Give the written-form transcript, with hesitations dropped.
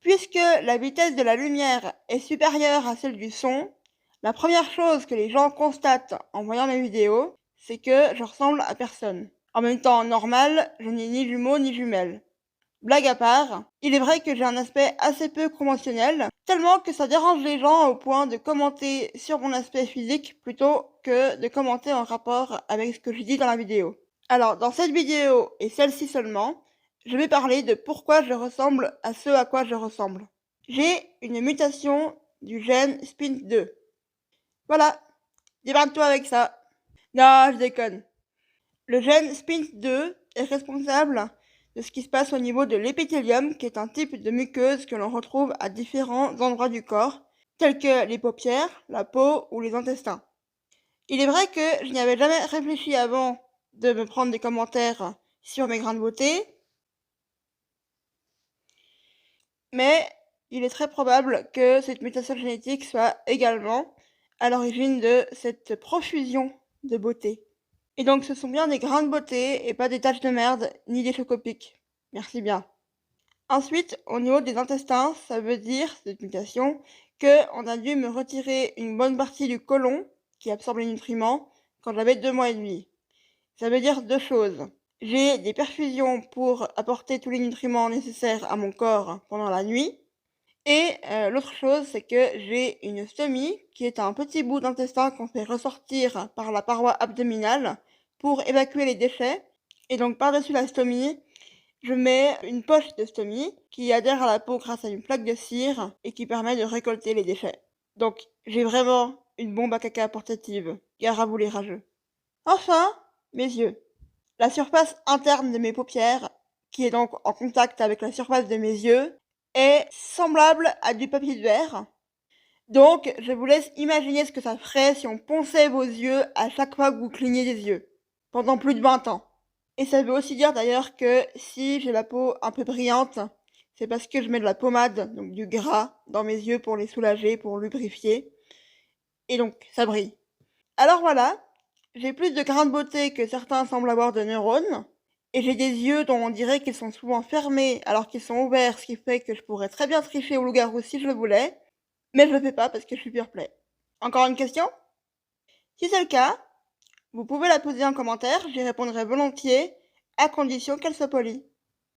Puisque la vitesse de la lumière est supérieure à celle du son, la première chose que les gens constatent en voyant mes vidéos, c'est que je ressemble à personne. En même temps, normal, je n'ai ni jumeaux ni jumelles. Blague à part, il est vrai que j'ai un aspect assez peu conventionnel, tellement que ça dérange les gens au point de commenter sur mon aspect physique plutôt que de commenter en rapport avec ce que je dis dans la vidéo. Alors, dans cette vidéo, et celle-ci seulement, je vais parler de pourquoi je ressemble à ce à quoi je ressemble. J'ai une mutation du gène SPINT2. Voilà, débarque-toi avec ça. Non, je déconne. Le gène SPINT2 est responsable de ce qui se passe au niveau de l'épithélium, qui est un type de muqueuse que l'on retrouve à différents endroits du corps, tels que les paupières, la peau ou les intestins. Il est vrai que je n'y avais jamais réfléchi avant de me prendre des commentaires sur mes grains de beauté, mais il est très probable que cette mutation génétique soit également à l'origine de cette profusion de beauté. Et donc ce sont bien des grains de beauté et pas des taches de merde ni des chocopics. Merci bien. Ensuite, au niveau des intestins, ça veut dire, cette mutation, qu'on a dû me retirer une bonne partie du côlon qui absorbe les nutriments quand j'avais 2 mois et demi. Ça veut dire deux choses. J'ai des perfusions pour apporter tous les nutriments nécessaires à mon corps pendant la nuit. Et l'autre chose, c'est que j'ai une stomie, qui est un petit bout d'intestin qu'on fait ressortir par la paroi abdominale pour évacuer les déchets. Et donc par-dessus la stomie, je mets une poche de stomie qui adhère à la peau grâce à une plaque de cire et qui permet de récolter les déchets. Donc j'ai vraiment une bombe à caca portative. Gare à vous les rageux. Enfin, mes yeux. La surface interne de mes paupières, qui est donc en contact avec la surface de mes yeux, est semblable à du papier de verre. Donc, je vous laisse imaginer ce que ça ferait si on ponçait vos yeux à chaque fois que vous clignez des yeux, pendant plus de 20 ans. Et ça veut aussi dire d'ailleurs que si j'ai la peau un peu brillante, c'est parce que je mets de la pommade, donc du gras, dans mes yeux pour les soulager, pour lubrifier. Et donc, ça brille. Alors voilà, j'ai plus de grains de beauté que certains semblent avoir de neurones, et j'ai des yeux dont on dirait qu'ils sont souvent fermés alors qu'ils sont ouverts, ce qui fait que je pourrais très bien tricher au loup-garou si je le voulais, mais je le fais pas parce que je suis pure play. Encore une question? Si c'est le cas, vous pouvez la poser en commentaire, j'y répondrai volontiers, à condition qu'elle soit polie.